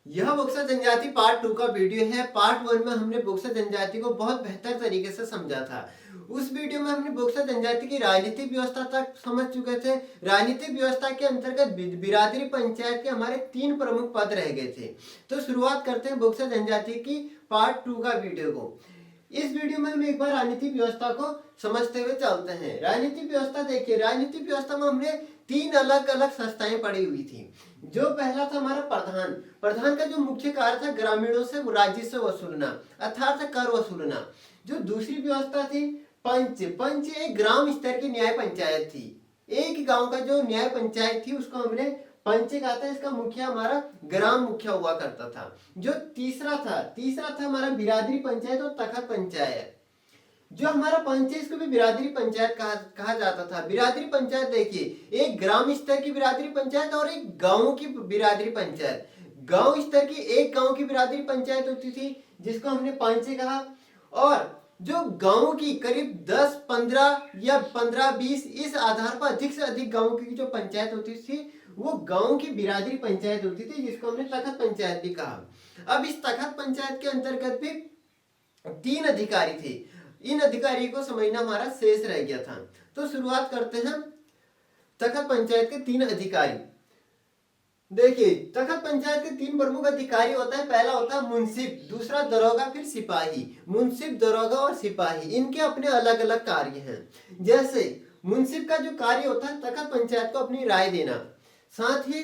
यह बोक्सा जनजाति पार्ट 2 का वीडियो है। पार्ट 1 में हमने बोक्सा जनजाति को बहुत बेहतर तरीके से समझा था। उस वीडियो में हमने बोक्सा जनजाति की राजनीतिक व्यवस्था तक समझ चुके थे। राजनीतिक व्यवस्था के अंतर्गत बिरादरी पंचायत के हमारे 3 प्रमुख पद रह गए थे। तो शुरुआत करते हैं बोक्सा जनजाति की पार्ट 2 का वीडियो को। इस वीडियो में हम एक बार राजनीतिक व्यवस्था को समझते हुए चलते हैं। राजनीतिक व्यवस्था देखिए, राजनीतिक व्यवस्था में हमने 3 अलग अलग संस्थाएं पड़ी हुई थी। जो पहला था हमारा प्रधान। प्रधान का जो मुख्य कार्य था ग्रामीणों से राजस्व वसूलना अर्थात कर वसूलना। जो दूसरी व्यवस्था थी पंच। पंच एक ग्राम स्तर की न्याय पंचायत थी। एक गांव का जो न्याय पंचायत थी उसको हमने पंच कहा था। इसका मुखिया हमारा ग्राम मुखिया हुआ करता था। जो तीसरा था हमारा बिरादरी पंचायत और तखत पंचायत। जो हमारा पंच है इसको भी बिरादरी पंचायत कहा जाता था। बिरादरी पंचायत देखिए, एक ग्राम स्तर की बिरादरी पंचायत और एक गांव की बिरादरी पंचायत। गांव स्तर की एक गांव की बिरादरी पंचायत होती थी जिसको हमने पंच कहा, और जो गांव की करीब 10, 15 या 15, 20 इस आधार पर अधिक से अधिक गांव की जो पंचायत होती थी वो गांव की बिरादरी पंचायत होती थी, जिसको हमने तखत पंचायत भी कहा। अब इस तखत पंचायत के अंतर्गत भी 3 अधिकारी थे। इन अधिकारी को समझना हमारा शेष रह गया था। तो शुरुआत करते हैं तखत पंचायत के 3 अधिकारी। देखिए, तखत पंचायत के 3 प्रमुख अधिकारी होता है। पहला होता है मुंसिफ, दूसरा दरोगा, फिर सिपाही। मुंसिफ, दरोगा और सिपाही इनके अपने अलग अलग कार्य हैं। जैसे मुंसिफ का जो कार्य होता है तखत पंचायत को अपनी राय देना, साथ ही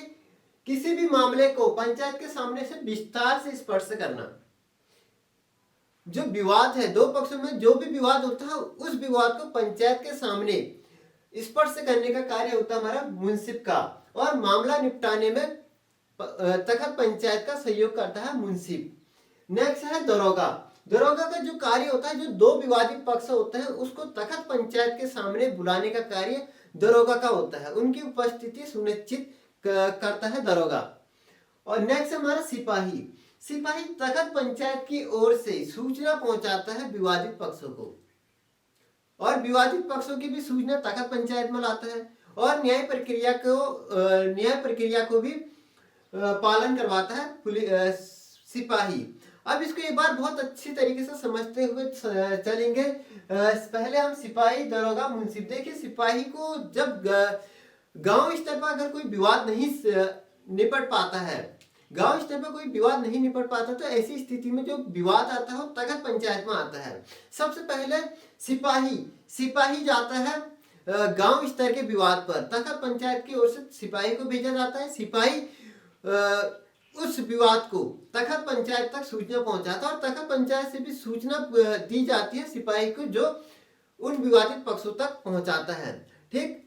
किसी भी मामले को पंचायत के सामने से विस्तार से स्पष्ट करना। जो विवाद है, दो पक्षों में जो भी विवाद होता है उस विवाद को पंचायत के सामने स्पष्ट करने का कार्य होता है हमारा मुंसिफ का। और मामला निपटाने में तखत पंचायत का सहयोग करता है मुंसिफ। नेक्स्ट है दरोगा। दरोगा का जो कार्य होता है, जो 2 विवादित पक्ष होते हैं उसको तखत पंचायत के सामने बुलाने का कार्य दरोगा का होता है। उनकी उपस्थिति सुनिश्चित करता है दरोगा। और नेक्स्ट हमारा सिपाही। सिपाही तखत पंचायत की ओर से सूचना पहुंचाता है विवादित पक्षों को, और विवादित पक्षों की भी सूचना तखत पंचायत में लाता है, और न्याय प्रक्रिया को भी पालन करवाता है सिपाही। अब इसको एक बार बहुत अच्छी तरीके से समझते हुए चलेंगे। पहले हम सिपाही, दरोगा, मुंसिफ। देखिए, सिपाही को जब गांव स्तर पर अगर कोई विवाद नहीं निपट पाता है, गांव स्तर पर कोई विवाद नहीं निपट पाता, तो ऐसी स्थिति में जो विवाद आता है वो तखत पंचायत में आता है। सबसे पहले सिपाही जाता है गांव स्तर के विवाद पर। तखत पंचायत की ओर से सिपाही को भेजा जाता है। सिपाही उस विवाद को तखत पंचायत तक सूचना पहुंचाता है, और तखत पंचायत से भी सूचना दी जाती है सिपाही को, जो उन विवादित पक्षों तक पहुंचाता है। ठीक।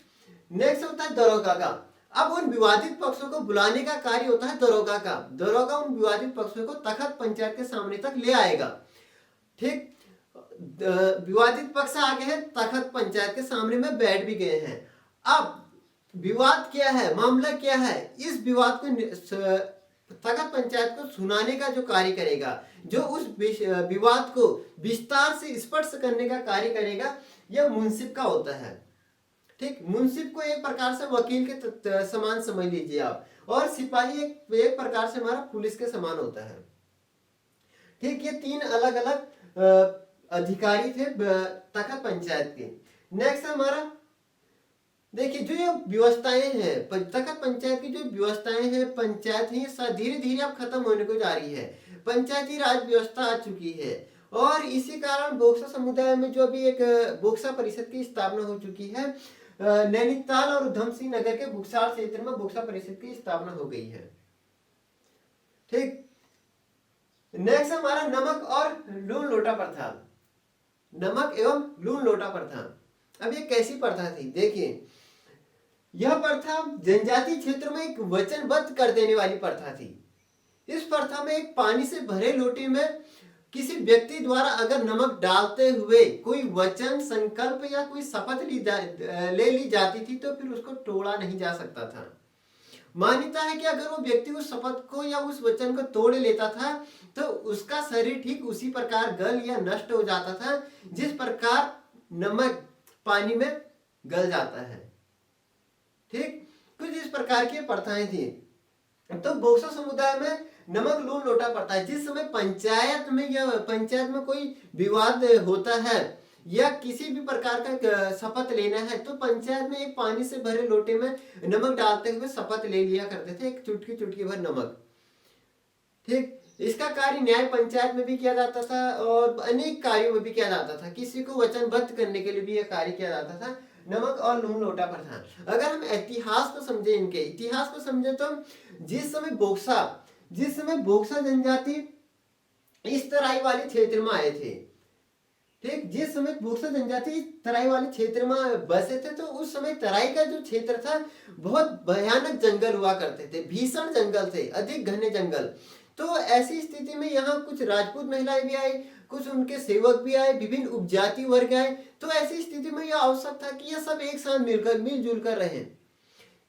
नेक्स्ट होता है दरोगा का। अब उन विवादित पक्षों को बुलाने का कार्य होता है दरोगा का। दरोगा उन विवादित पक्षों को तखत पंचायत के सामने तक ले आएगा। ठीक। विवादित पक्ष आ गए हैं, तखत पंचायत के सामने में बैठ भी गए हैं। अब विवाद क्या है, मामला क्या है, इस विवाद को तखत पंचायत को सुनाने का जो कार्य करेगा, जो उस विवाद को विस्तार से स्पष्ट करने का कार्य करेगा, यह मुंसिफ का होता है। ठीक। मुंसिफ को एक प्रकार से वकील के समान समझ लीजिए आप, और सिपाही एक प्रकार से हमारा पुलिस के समान होता है। ठीक। ये 3 अलग अलग अधिकारी थे तखत पंचायत के। नेक्स्ट हमारा देखिए, जो ये व्यवस्थाएं हैं तखत पंचायत की, जो व्यवस्थाएं हैं पंचायत है, ये धीरे धीरे अब खत्म होने को जा रही है। पंचायती राज व्यवस्था आ चुकी है, और इसी कारण बोक्सा समुदाय में जो अभी एक बोक्सा परिषद की स्थापना हो चुकी है। नैनीताल और उधम सिंह नगर के बुक्सार क्षेत्र में बोक्सा परिषद की स्थापना हो गई है। ठीक। नेक्स्ट हमारा नमक और लून लोटा प्रथा। नमक एवं लून लोटा प्रथा, अब ये कैसी प्रथा थी? देखिए, यह प्रथा जनजातीय क्षेत्र में एक वचनबद्ध कर देने वाली प्रथा थी। इस प्रथा में एक पानी से भरे लोटे में किसी व्यक्ति द्वारा अगर नमक डालते हुए कोई वचन, संकल्प या कोई शपथ ले ली जाती थी तो फिर उसको तोड़ा नहीं जा सकता था। मान्यता है कि अगर वो व्यक्ति उस शपथ को या उस वचन को तोड़ लेता था तो उसका शरीर ठीक उसी प्रकार गल या नष्ट हो जाता था जिस प्रकार नमक पानी में गल जाता है। ठीक। कुछ इस प्रकार की प्रथाएं थी। तो बोक्सा समुदाय में नमक लून लोटा पड़ता है। जिस समय पंचायत में या पंचायत में कोई विवाद होता है या किसी भी प्रकार का शपथ लेना है, तो पंचायत में एक पानी से भरे लोटे में नमक डालते हुए शपथ ले लिया करते थे, एक चुटकी चुटकी भर नमक। ठीक, इसका कार्य न्याय पंचायत में भी किया जाता था और अनेक कार्यों में भी किया जाता था। किसी को वचनबद्ध करने के लिए भी यह कार्य किया जाता था, नमक और लून लोटा प्रथा। अगर हम इतिहास को समझे, इनके इतिहास को समझे, तो जिस समय बोक्सा जनजाति इस तराई वाले क्षेत्र में आए थे, ठीक, जिस समय बोक्सा जनजाति तराई वाले क्षेत्र में बसे थे, तो उस समय तराई का जो क्षेत्र था बहुत भयानक जंगल हुआ करते थे, भीषण जंगल थे, अधिक घने जंगल। तो ऐसी स्थिति में यहाँ कुछ राजपूत महिलाएं भी आई, कुछ उनके सेवक भी आए, विभिन्न उपजाति वर्ग आए। तो ऐसी स्थिति में यह आवश्यक था कि यह सब एक साथ मिलजुल कर रहें।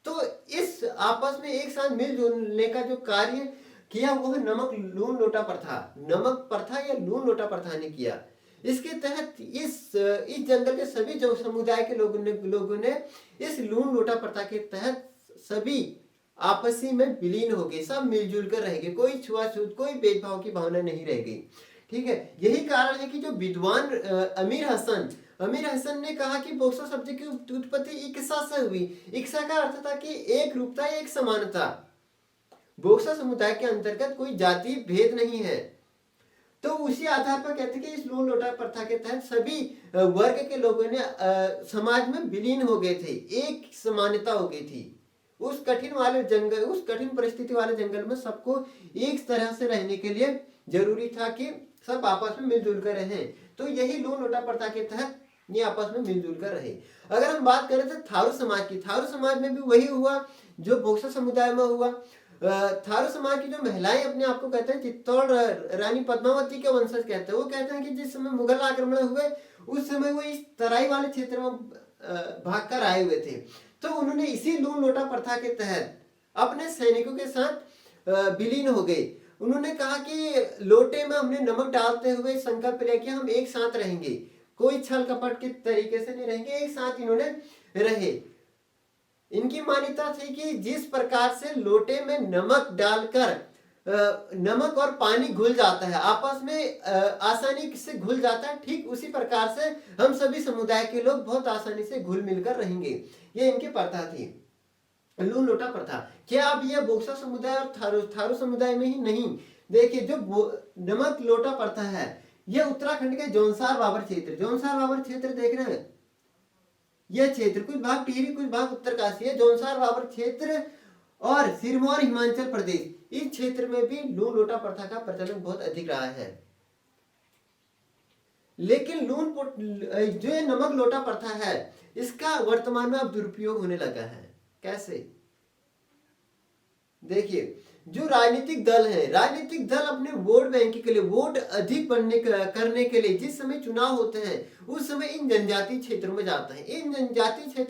तो इस आपस में एक साथ मिलजुलने का जो कार्य किया वह नमक लून लोटा प्रथा या लून लोटा प्रथा ने किया। इसके तहत इस जंगल के सभी जो समुदाय के लोगों ने इस लून लोटा प्रथा के तहत सभी आपसी में विलीन हो गए, सब मिलजुल कर रहेंगे, कोई छुआछूत, कोई भेदभाव की भावना नहीं रह गई। ठीक है, यही कारण है कि जो विद्वान अमीर हसन ने कहा कि बोक्सा शब्द की उत्पत्ति इक्सा से हुई। इक्सा का अर्थ था कि एक रूपता, एक समानता। बोक्सा समुदाय के अंतर्गत कोई जाति भेद नहीं है। तो उसी आधार पर कहते हैं कि इस लून लोटा प्रथा के तहत सभी वर्ग के लोगों ने समाज में विलीन हो गए थे, एक समानता हो गई थी। उस कठिन परिस्थिति वाले जंगल में सबको एक तरह से रहने के लिए जरूरी था कि सब आपस में मिलजुल कर रहे। तो यही लून लोटा प्रथा के तहत ये आपस में मिलजुल कर रहे। अगर हम बात करें तो थारू समाज की, थारू समाज में भी वही हुआ जो बोक्सा समुदाय में हुआ। थारू समाज की जो महिलाएं अपने आप को कहते हैं चित्तौड़ रानी पद्मावती के वंशज कहते हैं। वो कहते हैं कि जिस समय मुगल आक्रमण हुए उस समय वो इस तराई वाले क्षेत्र में भागकर आए हुए थे। तो उन्होंने इसी लून लोटा प्रथा के तहत अपने सैनिकों के साथ विलीन हो गए। उन्होंने कहा कि लोटे में हमने नमक डालते हुए संकल्प लिया कि हम एक साथ रहेंगे, कोई छल कपट के तरीके से नहीं रहेंगे, एक साथ इन्होंने रहे। इनकी मान्यता थी कि जिस प्रकार से लोटे में नमक डालकर नमक और पानी घुल जाता है, आपस में आसानी से घुल जाता है, ठीक उसी प्रकार से हम सभी समुदाय के लोग बहुत आसानी से घुल मिलकर रहेंगे। ये इनकी प्रथा थी, लून लोटा प्रथा। क्या अब यह बोक्सा समुदाय और थारू समुदाय में ही नहीं, देखिए जो नमक लोटा प्रथा है यह उत्तराखंड के जौनसार बाबर क्षेत्र देख रहे हैं। यह क्षेत्र कुछ भाग टिहरी, कुछ भाग उत्तरकाशी है। जौनसार बाबर क्षेत्र और सिरमौर हिमाचल प्रदेश, इस क्षेत्र में भी लून लोटा प्रथा का प्रचलन बहुत अधिक रहा है। लेकिन जो नमक लोटा प्रथा है इसका वर्तमान में अब दुरुपयोग होने लगा है। कैसे? देखिए, जो राजनीतिक दल अपने वोट बैंक के लिए, वोट अधिक करने के लिए जिस समय चुनाव होते हैं उस समय इन जनजातीय क्षेत्रों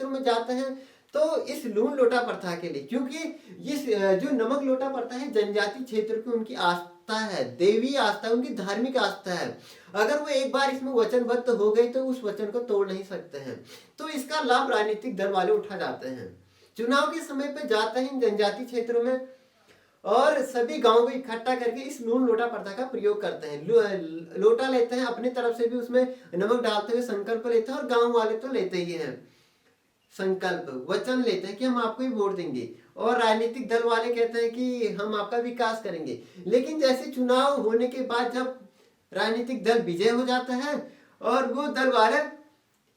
में जाते हैं। तो इस लून लोटा प्रथा के लिए, क्योंकि इस जो नमक लोटा प्रथा है जनजातीय क्षेत्र की उनकी आस्था है, देवी आस्था, उनकी धार्मिक आस्था है। अगर वो एक बार इसमें वचनबद्ध हो गए तो उस वचन को तोड़ नहीं सकते हैं। तो इसका लाभ राजनीतिक दल वाले उठा जाते हैं, चुनाव के समय पे जाते हैं इन जनजातीय क्षेत्रों में और सभी गांवों को इकट्ठा करके इस लून लोटा प्रथा का प्रयोग करते हैं। लोटा लेते हैं, अपनी तरफ से भी उसमें नमक डालते हुए संकल्प लेते हैं, और गांव वाले तो लेते ही हैं संकल्प, वचन लेते हैं कि हम आपको ही वोट देंगे, और राजनीतिक दल वाले कहते हैं कि हम आपका विकास करेंगे। लेकिन जैसे चुनाव होने के बाद जब राजनीतिक दल विजय हो जाता है और वो दल वाले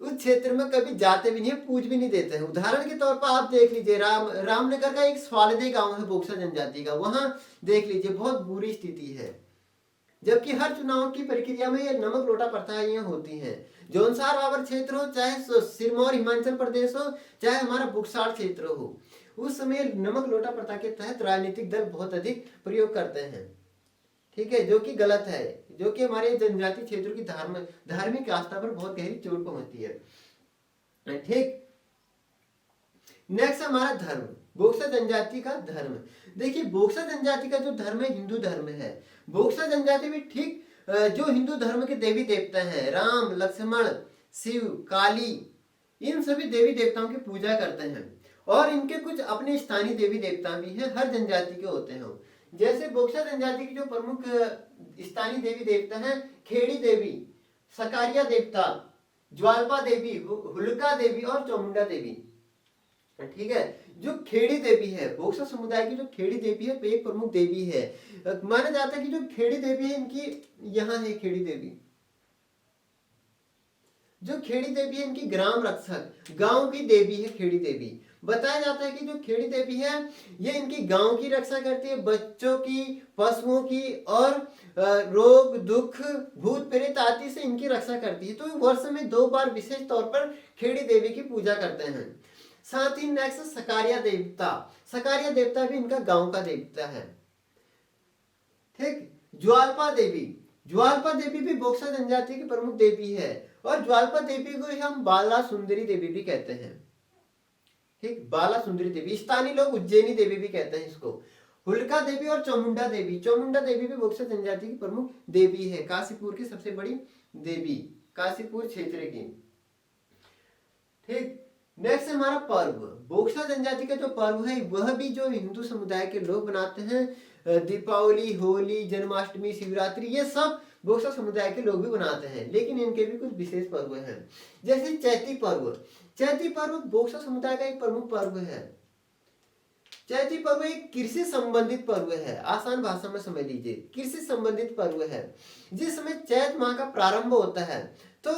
उस क्षेत्र में कभी जाते भी नहीं है, पूछ भी नहीं देते हैं। उदाहरण के तौर पर आप देख लीजिए, रामनगर का एक स्वालदे गांव है बोक्सा जनजाति का, वहां देख लीजिए बहुत बुरी स्थिति है। जबकि हर चुनाव की प्रक्रिया में ये नमक लोटा प्रथाएं होती हैं। जौनसार बाबर क्षेत्र हो, चाहे सिरमौर हिमाचल प्रदेश हो, चाहे हमारा बुक्सार क्षेत्र हो, उस समय नमक लोटा प्रथा के तहत राजनीतिक दल बहुत अधिक प्रयोग करते हैं। ठीक है, जो कि गलत है, जो कि हमारे जनजातीय क्षेत्रों की धार्मिक आस्था पर बहुत गहरी चोट पहुंचती है। ठीक, नेक्स्ट हमारा धर्म, बोक्सा जनजाति का धर्म। देखिए, बोक्सा जनजाति का जो धर्म है हिंदू धर्म है। बोक्सा जनजाति भी ठीक जो हिंदू धर्म के देवी देवता हैं, राम, लक्ष्मण, शिव, काली, इन सभी देवी देवताओं की पूजा करते हैं। और इनके कुछ अपने स्थानीय देवी देवता भी हैं, हर जनजाति के होते हैं। जैसे बोक्सा जनजाति की जो प्रमुख स्थानीय देवी देवता हैं, खेड़ी देवी, सकारिया देवता, ज्वालपा देवी, हुलका देवी और चामुंडा देवी। ठीक है, जो खेड़ी देवी है, बोक्सा समुदाय की जो खेड़ी देवी है, एक प्रमुख देवी है। माना जाता है कि जो खेड़ी देवी है इनकी यहाँ है खेड़ी देवी, जो खेड़ी देवी है इनकी ग्राम रक्षक, गांव की देवी है खेड़ी देवी। बताया जाता है कि जो खेड़ी देवी है ये इनकी गांव की रक्षा करती है, बच्चों की, पशुओं की और रोग दुख भूत प्रेत आदि से इनकी रक्षा करती है। तो वर्ष में 2 बार विशेष तौर पर खेड़ी देवी की पूजा करते हैं। साथ ही नेक्स्ट सकारिया देवता, सकारिया देवता भी इनका गांव का देवता है। ठीक, ज्वालपा देवी, ज्वालपा देवी भी बोक्सा जनजाति की प्रमुख देवी है और ज्वालपा देवी को हम बाला सुंदरी देवी भी कहते हैं। ठीक, बाला सुंदरी देवी, स्थानीय लोग उज्जैनी देवी भी कहते हैं इसको। हुलका देवी और चामुंडा देवी, चामुंडा देवी भी बोक्सा जनजाति की प्रमुख देवी है, काशीपुर की सबसे बड़ी देवी, काशीपुर क्षेत्र की। ठीक, नेक्स्ट हमारा पर्व, बोक्सा जनजाति का जो पर्व है वह भी जो हिंदू समुदाय के लोग बनाते हैं, दीपावली, होली, जन्माष्टमी, शिवरात्रि, ये सब बोक्सा समुदाय के लोग भी बनाते हैं, लेकिन इनके भी कुछ विशेष पर्व हैं। जैसे चैती पर्व, चैती पर्व बोक्सा समुदाय का एक प्रमुख पर्व है। चैती पर्व एक कृषि संबंधित पर्व है, आसान भाषा में समझ लीजिए, कृषि संबंधित पर्व है। जिस समय चैत माह का प्रारंभ होता है तो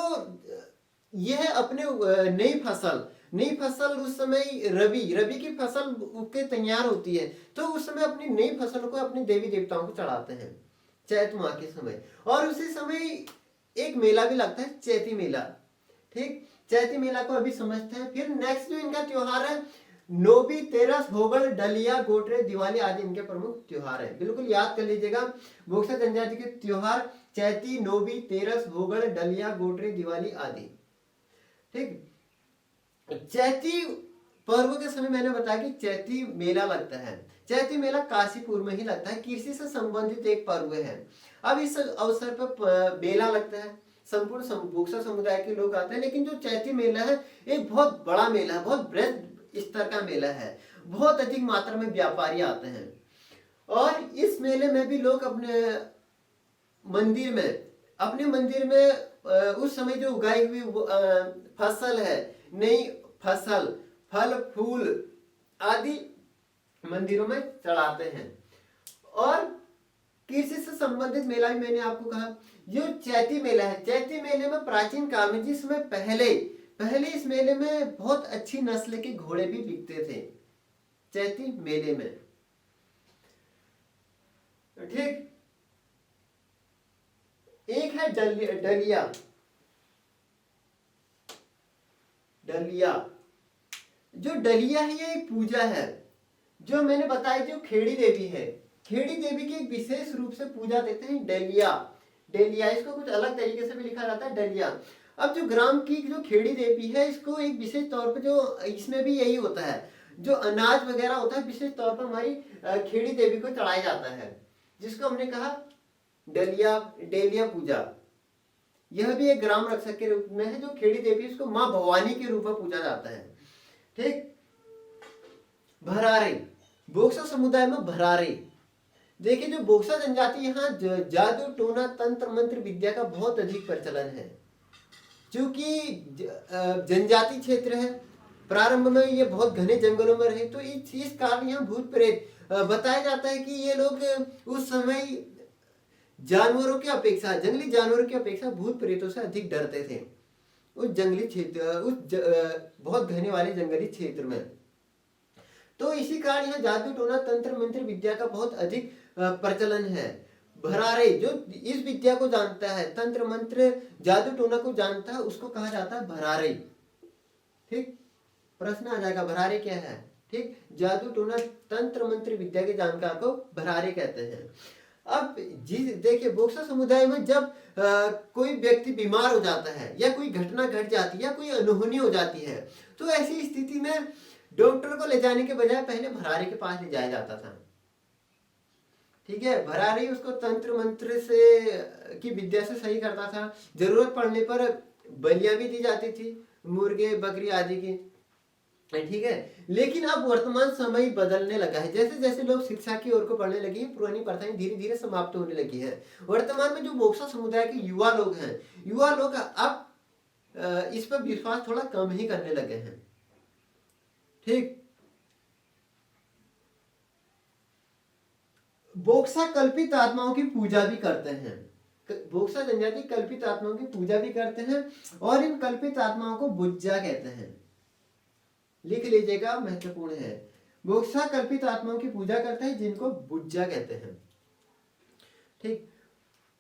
यह अपने नई फसल उस समय रबी की फसल उग के तैयार होती है, तो उस समय अपनी नई फसल को अपने देवी देवताओं को चढ़ाते हैं चैत माह के समय। और उसी समय एक मेला भी लगता है, चैती मेला। ठीक, चैती मेला को अभी समझते हैं। फिर नेक्स्ट जो इनका त्योहार है, नोबी, तेरस, होगल, डलिया, गोटरे, दिवाली आदि इनके प्रमुख त्योहार है। बिल्कुल याद कर लीजिएगा, बोक्सा जनजाति के त्योहार चैती, नोबी, तेरस, होगल, डलिया, गोटरे, दिवाली आदि। ठीक, चैती पर्व के समय मैंने बताया कि चैती मेला लगता है। चैती मेला काशीपुर में ही लगता है, कृषि से संबंधित एक पर्व है। अब इस अवसर पर मेला लगता है, संपूर्ण बोक्सा समुदाय के लोग आते हैं। लेकिन जो चैती मेला है एक बहुत बड़ा मेला है, बहुत बृहद स्तर का मेला है, बहुत अधिक मात्रा में व्यापारी आते हैं। और इस मेले में भी लोग अपने मंदिर में उस समय जो उगाई हुई फसल है, नई फसल, फल फूल आदि मंदिरों में चढ़ाते हैं। और कृषि से संबंधित मेला भी मैंने आपको कहा। जो चैती मेला है, चैती मेले में प्राचीन काल में जिसमें पहले इस मेले में बहुत अच्छी नस्ल के घोड़े भी बिकते थे चैती मेले में। ठीक, एक है डलिया, जो डलिया है ये एक पूजा है जो मैंने बताई, जो खेड़ी देवी है, खेड़ी देवी की एक विशेष रूप से पूजा देते हैं डेलिया, इसको कुछ अलग तरीके से भी लिखा जाता है डलिया। अब जो ग्राम की जो खेड़ी देवी है इसको एक विशेष तौर पर, जो इसमें भी यही होता है, जो अनाज वगैरह होता है विशेष तौर पर हमारी खेड़ी देवी को चढ़ाया जाता है, जिसको हमने कहा डेलिया पूजा। यह भी एक ग्राम रक्षक के रूप में है, जो खेड़ी देवी उसको माँ भवानी के रूप में पूजा जाता है। ठीक, भरारे, बोक्सा समुदाय में भरारे, देखिए जो बोक्सा जनजाति यहाँ जादू टोना तंत्र मंत्र विद्या का बहुत अधिक प्रचलन है। क्योंकि जनजाति क्षेत्र है, प्रारंभ में ये बहुत घने जंगलों में रहे, तो इस कारण यहाँ भूत प्रेत बताया जाता है कि ये लोग उस समय जानवरों की अपेक्षा, जंगली जानवरों की अपेक्षा भूत प्रेतों से अधिक डरते थे उस जंगली क्षेत्र, बहुत घने वाले जंगली क्षेत्र में। तो इसी कारण यहाँ जादू टोना तंत्र मंत्र विद्या का बहुत अधिक प्रचलन है। भरारे जो इस विद्या को जानता है, तंत्र मंत्र जादू टोना को जानता है, उसको कहा जाता है भरारे। ठीक, प्रश्न आ जाएगा भरारे क्या है। ठीक, जादू टोना तंत्र मंत्र विद्या के जानकार को भरारे कहते हैं। अब देखिए बोक्सा समुदाय में जब कोई व्यक्ति बीमार हो जाता है या कोई घटना घट जाती है या कोई अनहोनी हो जाती है, तो ऐसी स्थिति में डॉक्टर को ले जाने के बजाय पहले भरारे के पास ले जाया जाता था। ठीक है, भरारी उसको तंत्र मंत्र से की विद्या से सही करता था। जरूरत पड़ने पर बलियां भी दी जाती थी, मुर्गे बकरी आदि की। ठीक है। लेकिन अब वर्तमान समय बदलने लगा है, जैसे जैसे लोग शिक्षा की ओर को बढ़ने लगे हैं, पुरानी प्रथाएं धीरे धीरे समाप्त होने लगी है। वर्तमान में जो बोक्सा समुदाय के युवा लोग हैं, युवा लोग अब इस पर विश्वास थोड़ा कम ही करने लगे हैं। ठीक। बोक्सा कल्पित आत्माओं की पूजा भी करते हैं। बोक्सा जनजाति कल्पित आत्माओं की पूजा भी करते हैं, और इन कल्पित आत्माओं को बुज्जा कहते हैं। लिख लीजिएगा, महत्वपूर्ण है। बोक्सा कल्पित आत्माओं की पूजा करते हैं, जिनको बुज्जा कहते हैं। ठीक।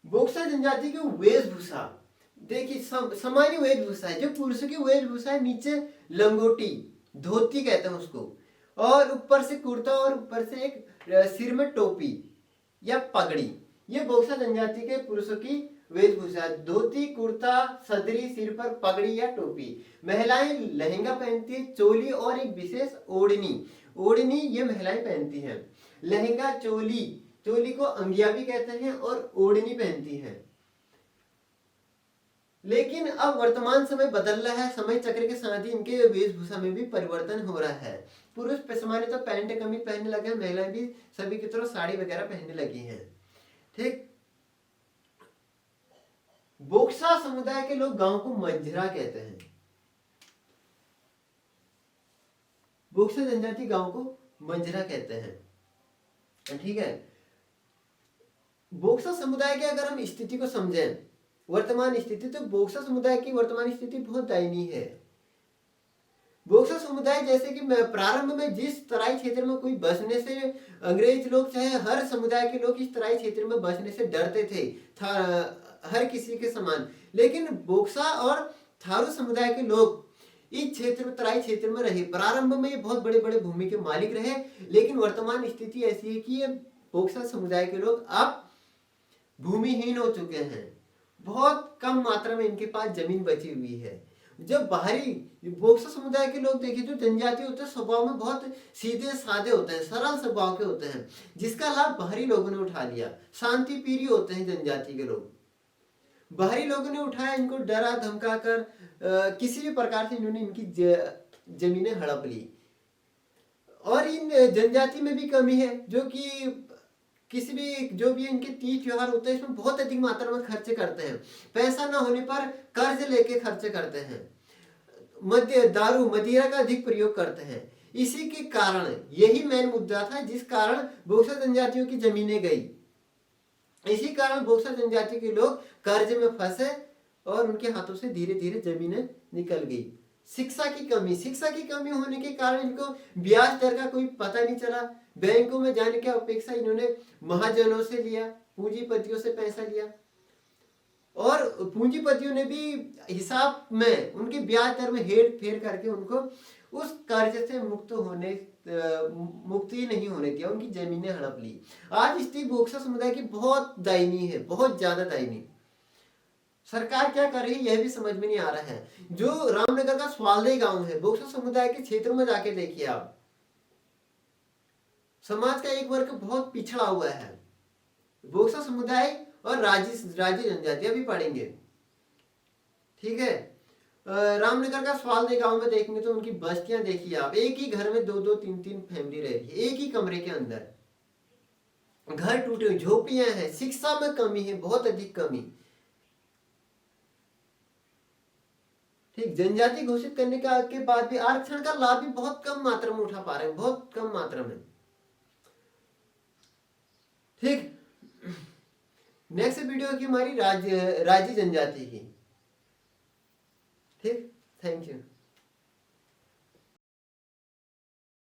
बोक्सा जनजाति की वेशभूषा देखिए, सामान्य वेशभूषा है। जो पुरुषों की वेशभूषा है, नीचे लंगोटी, धोती कहते हैं उसको, और ऊपर से कुर्ता, और ऊपर से एक सिर में टोपी या पगड़ी। ये बोक्सा जनजाति के पुरुषों की वेशभूषा, धोती, कुर्ता, सदरी, सिर पर पगड़ी या टोपी। महिलाएं लहंगा पहनती है, चोली और एक विशेष ओढ़नी। ओढ़नी ये महिलाएं पहनती हैं। लहंगा, चोली, चोली को अंगिया भी कहते हैं, और ओढ़नी पहनती हैं। लेकिन अब वर्तमान समय बदल रहा है, समय चक्र के साथ ही इनके वेशभूषा में भी परिवर्तन हो रहा है। पुरुष सामान्य तो पैंट कमीज पहनने लगे हैं, महिलाएं भी सभी की तरह साड़ी वगैरह पहनने लगी हैं। ठीक। बोक्सा समुदाय के लोग गांव को मंझरा कहते हैं। बोक्सा जनजाति गांव को मंझरा कहते हैं। ठीक है। बोक्सा समुदाय की अगर हम स्थिति को समझें, वर्तमान स्थिति, तो बोक्सा समुदाय की वर्तमान स्थिति बहुत दयनीय है। बोक्सा समुदाय जैसे कि प्रारंभ में जिस तराई क्षेत्र में कोई बसने से, अंग्रेज लोग चाहे हर समुदाय के लोग इस तराई क्षेत्र में बसने से डरते थे, हर किसी के समान। लेकिन बोक्सा और थारू समुदाय के लोग इस क्षेत्र में, तराई क्षेत्र में रहे। प्रारंभ में ये बहुत बड़े बड़े भूमि के मालिक रहे, लेकिन वर्तमान स्थिति ऐसी है कि ये बोक्सा समुदाय के लोग अब भूमिहीन हो चुके हैं। बहुत कम मात्रा में इनके पास जमीन बची हुई है। जब बाहरी बोक्सा समुदाय के लोग देखिए, जो जनजाति होते हैं स्वभाव में बहुत सीधे साधे होते हैं, सरल स्वभाव के होते हैं, जिसका लाभ बाहरी लोगों ने उठा लिया। शांति प्रिय होते हैं जनजाति के लोग, बाहरी लोगों ने उठाया, इनको डरा धमका कर किसी भी प्रकार से इन्होंने इनकी जमीनें हड़प ली। और इन जनजाति में भी कमी है, जो कि किसी भी, जो भी इनके तीज त्योहार होते हैं, इसमें बहुत अधिक मात्रा में खर्चे करते हैं। पैसा ना होने पर कर्ज लेके खर्चे करते हैं। दारू, मदिरा का अधिक प्रयोग करते हैं। इसी के कारण, यही मेन मुद्दा था जिस कारण बोक्सा जनजातियों की जमीनें गई। इसी कारण बोक्सा जनजाति के लोग कर्ज में फंसे और उनके हाथों से धीरे धीरे जमीनें निकल गई। शिक्षा की कमी होने के कारण इनको ब्याज दर का कोई पता नहीं चला। बैंकों में जाने की अपेक्षा इन्होंने महाजनों से लिया, पूंजीपतियों से पैसा लिया, और पूंजीपतियों ने भी हिसाब में उनके ब्याज दर में हेर फेर करके उनको उस कर्ज से मुक्ति नहीं होने दिया, उनकी जमीनें हड़प ली। आज स्थिति बोक्सा समुदाय की बहुत दयनीय है, बहुत ज्यादा दयनीय। सरकार क्या कर रही है यह भी समझ में नहीं आ रहा है। जो रामनगर का स्वालदे गांव है, बोक्सा समुदाय के क्षेत्र में जाके देखिए आप, समाज का एक वर्ग बहुत पिछड़ा हुआ है। बोक्सा समुदाय और राजी जनजाति अभी पढ़ेंगे। ठीक है। रामनगर का स्वालदे गांव में देखेंगे तो उनकी बस्तियां देखिए आप, एक ही घर में दो दो तीन तीन फैमिली रह रही है, एक ही कमरे के अंदर। घर टूटे हुए, झोपड़ियां हैं, शिक्षा में कमी है, बहुत अधिक कमी। ठीक। जनजाति घोषित करने के बाद भी आरक्षण का लाभ भी बहुत कम मात्रा में उठा पा रहे हैं, बहुत कम मात्रा में। ठीक। नेक्स्ट वीडियो की हमारी राजी जनजाति की। ठीक। Thank you.